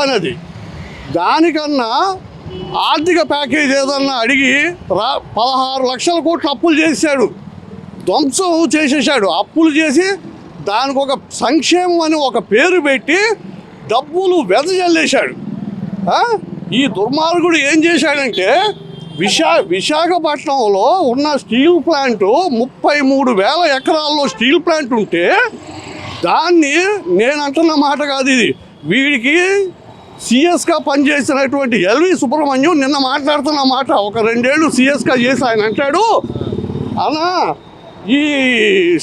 అనేది దానికన్నా ఆర్థిక ప్యాకేజ్ ఏదన్నా అడిగి 16 లక్షల కోట్లు అప్పులు చేశాడు, ధ్వంసం చేసేసాడు. అప్పులు చేసి దానికి ఒక సంక్షేమం అని ఒక పేరు పెట్టి డబ్బులు వెదజల్లేశాడు. ఈ దుర్మార్గుడు ఏం చేశాడంటే విశాఖపట్నంలో ఉన్న స్టీల్ ప్లాంటు 33,000 ఎకరాల్లో స్టీల్ ప్లాంట్ ఉంటే దాన్ని నేను అంటున్న మాట కాదు, ఇది వీడికి సిఎస్గా పనిచేసినటువంటి ఎల్వి సుబ్రహ్మణ్యం నిన్న మాట్లాడుతున్న మాట. ఒక 2 ఏళ్ళు సిఎస్గా చేసి ఆయన అంటాడు, అలా ఈ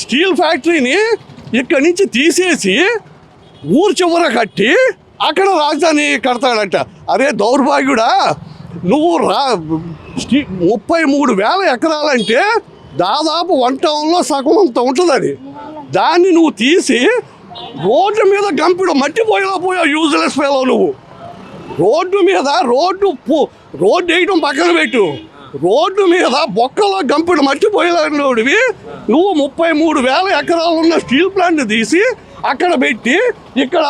స్టీల్ ఫ్యాక్టరీని ఇక్కడి నుంచి తీసేసి ఊరు చివర కట్టి అక్కడ రాజధాని కడతాడట. అరే దౌర్భాగ్యుడా, నువ్వు 33,000 ఎకరాలంటే దాదాపు 1 టౌన్లో సగం అంత ఉంటుంది. అది దాన్ని నువ్వు తీసి రోడ్డు మీద గంపిడు మట్టి పోయావు యూజ్లెస్ ఫెలో. నువ్వు రోడ్డు మీద రోడ్డు వేయడం పక్కన పెట్టు, రోడ్డు మీద బొక్కలో గంపిడు మట్టి పోయేలాడివి నువ్వు 33,000 ఎకరాలు ఉన్న స్టీల్ ప్లాంట్ తీసి అక్కడ పెట్టి ఇక్కడ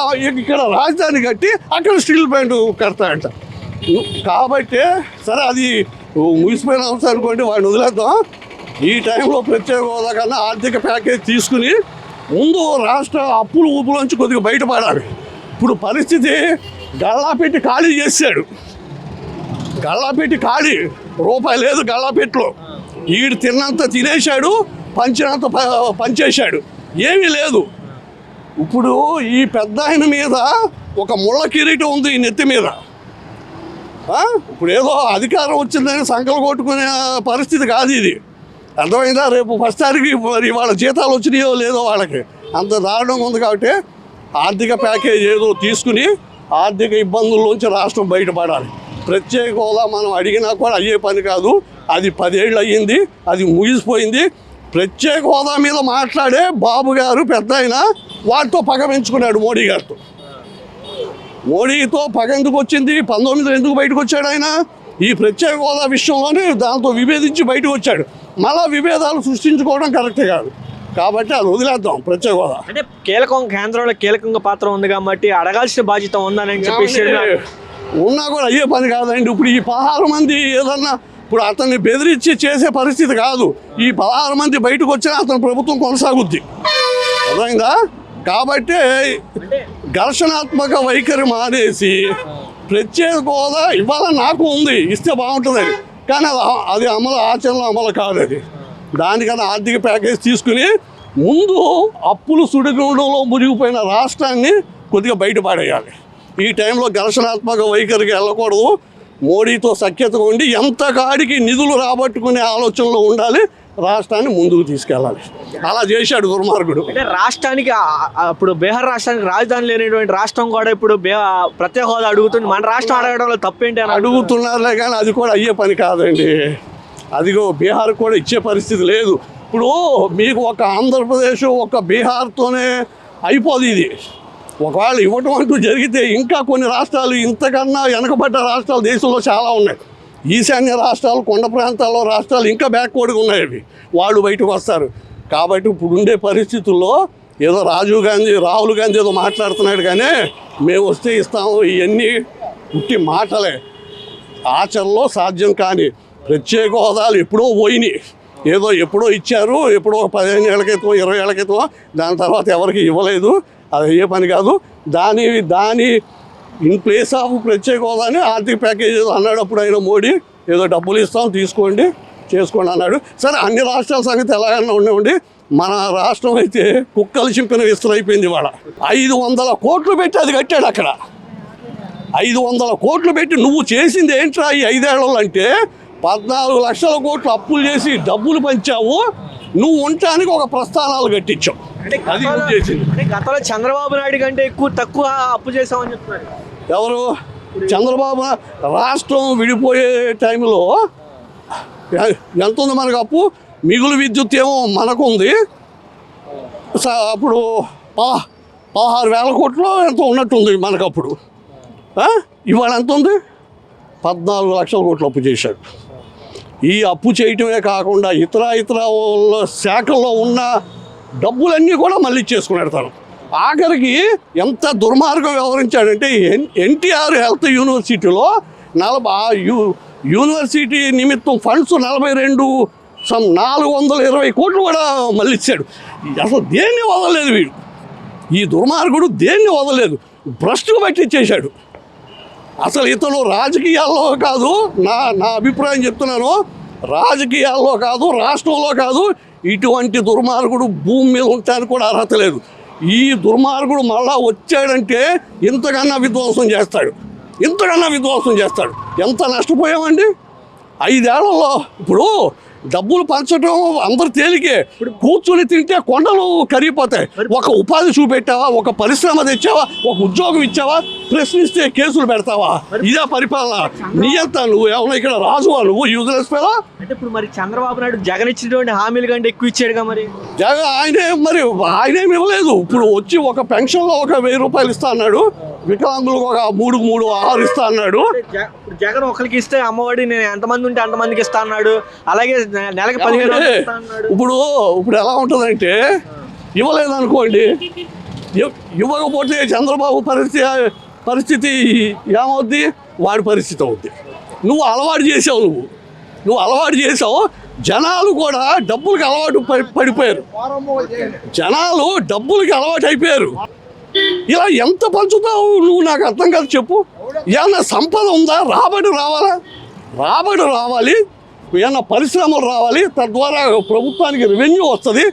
రాజధాని కట్టి అక్కడ స్టీల్ ప్లాంట్ కడతాడంట. కాబట్టి సరే అది ముగిసిపోయిన అవసరం అనుకోండి, వాడిని వదిలేద్దాం. ఈ టైంలో ప్రత్యేక హోదా కన్నా ఆర్థిక ప్యాకేజ్ తీసుకుని ముందు రాష్ట్ర అప్పులు ఊపులోంచి కొద్దిగా బయటపడాలి. ఇప్పుడు పరిస్థితి గల్లాపెట్టి ఖాళీ చేశాడు. గల్లాపెట్టి ఖాళీ, రూపాయి లేదు గల్లాపెట్టులో. ఈడు తిన్నంత తినేశాడు, పంచినంత పంచేశాడు, ఏమీ లేదు. ఇప్పుడు ఈ పెద్ద ఆయన మీద ఒక ముళ్ళ కిరీటం ఉంది ఈ నెత్తి మీద. ఇప్పుడు ఏదో అధికారం వచ్చిందని సంకలు కొట్టుకునే పరిస్థితి కాదు ఇది, అర్థమైందా? రేపు ఫస్ట్ తారీఖు మరి వాళ్ళ జీతాలు వచ్చినాయో లేదో వాళ్ళకి అంత దారుణంగా ఉంది. కాబట్టి ఆర్థిక ప్యాకేజ్ ఏదో తీసుకుని ఆర్థిక ఇబ్బందుల్లోంచి రాష్ట్రం బయటపడాలి. ప్రత్యేక హోదా మనం అడిగినా కూడా అయ్యే పని కాదు, అది 10 ఏళ్ళు అయ్యింది, అది ముగిసిపోయింది. ప్రత్యేక హోదా మీద మాట్లాడే బాబు గారు పెద్ద అయినా వాటితో పగ పెంచుకున్నాడు మోడీ గారితో. మోడీతో పగ ఎందుకు వచ్చింది? 19 ఎందుకు బయటకు వచ్చాడు ఆయన? ఈ ప్రత్యేక హోదా విషయంలోనే దాంతో విభేదించి బయటకు వచ్చాడు. మళ్ళా విభేదాలు సృష్టించుకోవడం కరెక్టే కాదు. కాబట్టి అది వదిలేద్దాం. ప్రత్యేక హోదా అంటే కేంద్రంలో కీలకంగా పాత్ర ఉంది కాబట్టి అడగాల్సిన బాధ్యత ఉందని చెప్పేసి ఉన్నా కూడా అయ్యే పని కాదండి. ఇప్పుడు ఈ 16 మంది ఏదన్నా ఇప్పుడు అతన్ని బెదిరించి చేసే పరిస్థితి కాదు. ఈ 16 మంది బయటకు వచ్చినా అతని ప్రభుత్వం కొనసాగుద్ది, అర్థమైందా? కాబట్టి ఘర్షణాత్మక వైఖరి మానేసి ప్రత్యేక హోదా ఇవాళ నాకు ఉంది, ఇస్తే బాగుంటుంది, కానీ అది ఆచరణలో అమలు కాదు. అది దానికన్నా ఆర్థిక ప్యాకేజ్ తీసుకుని ముందు అప్పులు సుడిగుండంలో మునిగిపోయిన రాష్ట్రాన్ని కొద్దిగా బయటపడేయాలి. ఈ టైంలో ఘర్షణాత్మక వైఖరికి వెళ్ళకూడదు. మోడీతో సఖ్యత ఉండి ఎంత కాడికి నిధులు రాబట్టుకునే ఆలోచనలో ఉండాలి, రాష్ట్రాన్ని ముందుకు తీసుకెళ్ళాలి. అలా చేశాడు దుర్మార్గుడు. అంటే రాష్ట్రానికి ఇప్పుడు బీహార్ రాష్ట్రానికి రాజధాని లేనటువంటి రాష్ట్రం కూడా ఇప్పుడు ప్రత్యేక హోదా అడుగుతుంది. మన రాష్ట్రం అడగడంలో తప్పేంటి అని అడుగుతున్నారులే, కానీ అది కూడా అయ్యే పని కాదండి. అదిగో బీహార్ కూడా ఇచ్చే పరిస్థితి లేదు. ఇప్పుడు మీకు ఒక ఆంధ్రప్రదేశ్ ఒక బీహార్తోనే అయిపోదు ఇది. ఒకవేళ ఇవ్వటం అంటూ జరిగితే ఇంకా కొన్ని రాష్ట్రాలు ఇంతకన్నా వెనకబడ్డ రాష్ట్రాలు దేశంలో చాలా ఉన్నాయి. ఈశాన్య రాష్ట్రాలు, కొండ ప్రాంతాల్లో రాష్ట్రాలు ఇంకా బ్యాక్వర్డ్గా ఉన్నాయి. అవి వాళ్ళు బయటకు వస్తారు. కాబట్టి ఇప్పుడు ఉండే పరిస్థితుల్లో ఏదో రాహుల్ గాంధీ ఏదో మాట్లాడుతున్నాడు, కానీ మేము వస్తే ఇస్తాము, ఇవన్నీ పుట్టి మాటలే, ఆచరణలో సాధ్యం కాని ప్రత్యేక హోదాలు ఎప్పుడో పోయినాయి. ఎప్పుడో ఇచ్చారు, ఎప్పుడో 15 ఏళ్ల క్రితం 20 ఏళ్ల క్రితం, దాని తర్వాత ఎవరికి ఇవ్వలేదు. అది అయ్యే పని కాదు. దాని ఇన్ ప్లేస్ ఆఫ్ ప్రత్యేక హోదాని ఆర్థిక ప్యాకేజ్ ఏదో అన్నాడు అప్పుడు ఆయన మోడీ, ఏదో డబ్బులు ఇస్తాం తీసుకోండి చేసుకోండి అన్నాడు. సరే అన్ని రాష్ట్రాల సంగతి ఎలాగైనా ఉండేవండి, మన రాష్ట్రం అయితే కుక్కలు చింపిన విస్తరైపోయింది. వాళ్ళ 500 కోట్లు పెట్టి అది కట్టాడు. అక్కడ 500 కోట్లు పెట్టి నువ్వు చేసింది ఏంట్రా ఈ 5 ఏళ్లలో అంటే 14 లక్షల కోట్లు అప్పులు చేసి డబ్బులు పంచావు, నువ్వు ఉండటానికి ఒక ప్రస్థానాలు కట్టించావు. అది చేసింది. గతంలో చంద్రబాబు నాయుడు కంటే తక్కువ అప్పు చేసామని చెప్తున్నారు. ఎవరు? చంద్రబాబు. రాష్ట్రం విడిపోయే టైంలో ఎంత ఉంది మనకు అప్పు? మిగులు విద్యుత్ ఏమో మనకు ఉంది, అప్పుడు 16,000 కోట్లు ఎంతో ఉన్నట్టుంది మనకు అప్పుడు. ఇవాళ ఎంత ఉంది? 14 లక్షల కోట్లు అప్పు చేశాడు. ఈ అప్పు చేయటమే కాకుండా ఇతర శాఖల్లో ఉన్న డబ్బులన్నీ కూడా మళ్ళీ ఇచ్చేసుకున్నాడు తను. ఆఖరికి ఎంత దుర్మార్గం వ్యవహరించాడంటే ఎన్టీఆర్ హెల్త్ యూనివర్సిటీలో యూనివర్సిటీ నిమిత్తం ఫండ్స్ 420 కోట్లు కూడా మళ్ళీ ఇచ్చాడు. అసలు దేన్ని వదలలేదు వీడు, ఈ దుర్మార్గుడు దేన్ని వదలలేదు, భ్రష్టుకు పట్టించేశాడు. అసలు ఇతను రాజకీయాల్లో కాదు, నా అభిప్రాయం చెప్తున్నాను, రాజకీయాల్లో కాదు, రాష్ట్రంలో కాదు, ఇటువంటి దుర్మార్గుడు భూమి మీద ఉండటానికి కూడా అర్హత లేదు. ఈ దుర్మార్గుడు మళ్ళా వచ్చాడంటే ఇంతకన్నా విధ్వంసం చేస్తాడు. ఎంత నష్టపోయామండి 5 ఏళ్లలో. ఇప్పుడు డబ్బులు పంచడం అందరు తేలికే, కూర్చొని తింటే కొండలు కరిగిపోతాయి. ఒక ఉపాధి చూపెట్టావా, ఒక పరిశ్రమ తెచ్చావా, ఒక ఉద్యోగం ఇచ్చావా, ప్రశ్నిస్తే కేసులు పెడతావా? ఇదే పరిపాలన. నీ అంత నువ్వు ఏమన్నా ఇక్కడ రాజువా, నువ్వు యూజ్లెస్ ఫెలో. అంటే ఇప్పుడు మరి చంద్రబాబు నాయుడు జగన్ ఇచ్చినటువంటి హామీలు కంటే ఎక్కువ ఇచ్చాడుగా మరి. జగన్ ఆయనేమి ఇవ్వలేదు. ఇప్పుడు వచ్చి ఒక పెన్షన్లో ఒక 1000 రూపాయలు ఇస్తా అన్నాడు, వికలాంగులకు ఒక 3 6 ఇస్తా అన్నాడు. జగన్ ఒకరికి ఇస్తే అమ్మఒడి నేను ఎంతమంది ఉంటే అంతమందికి ఇస్తా అన్నాడు, అలాగే నెలకి 15,000 ఇస్తా అన్నాడు. ఇప్పుడు ఎలా ఉంటుందంటే, ఇవ్వలేదనుకోండి, ఇవ్వకపోతే చంద్రబాబు పరిస్థితి ఏమవుద్ది, వాడి పరిస్థితి అవుద్ది. నువ్వు అలవాటు చేసావు. జనాలు కూడా డబ్బులకి అలవాటు పడిపోయారు. జనాలు డబ్బులకి అలవాటు అయిపోయారు. ఇలా ఎంత పంచుతావు నువ్వు, నాకు అర్థం కాదు. చెప్పు, ఏమన్నా సంపద ఉందా? రాబడి రావాలి, ఏమన్నా పరిశ్రమలు రావాలి, తద్వారా ప్రభుత్వానికి రెవెన్యూ వస్తుంది.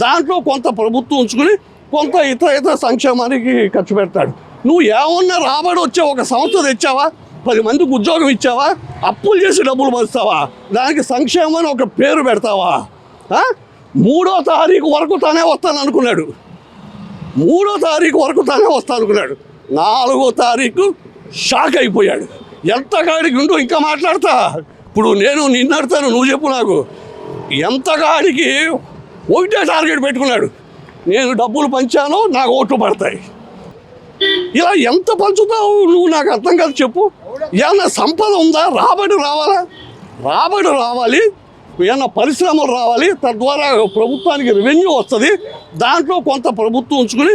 దాంట్లో కొంత ప్రభుత్వం ఉంచుకుని కొంత ఇతర సంక్షేమానికి ఖర్చు పెడతాడు. నువ్వు ఏమన్నా రాబడి వచ్చే ఒక సంస్థ తెచ్చావా, 10 మందికి ఉద్యోగం ఇచ్చావా, అప్పులు చేసి డబ్బులు పంచుతావా, దానికి సంక్షేమం అని ఒక పేరు పెడతావా? 3వ తారీఖు వరకు తానే వస్తాను అనుకున్నాడు. 4వ తారీఖు షాక్ అయిపోయాడు. ఎంత కాడికి ఉంటూ ఇంకా మాట్లాడతా. ఇప్పుడు నేను నిన్ను అడతాను, నువ్వు చెప్పు నాకు. ఎంత కాడికి ఒకటే టార్గెట్ పెట్టుకున్నాడు, నేను డబ్బులు పంచాను, నాకు ఓట్లు పడతాయి. ఇలా ఎంత పంచుతావు నువ్వు, నాకు అర్థం కాదు. చెప్పు, ఏమన్నా సంపద ఉందా? రాబడి రావాలి, ఏమన్నా పరిశ్రమలు రావాలి, తద్వారా ప్రభుత్వానికి రెవెన్యూ వస్తుంది. దాంట్లో కొంత ప్రభుత్వం ఉంచుకుని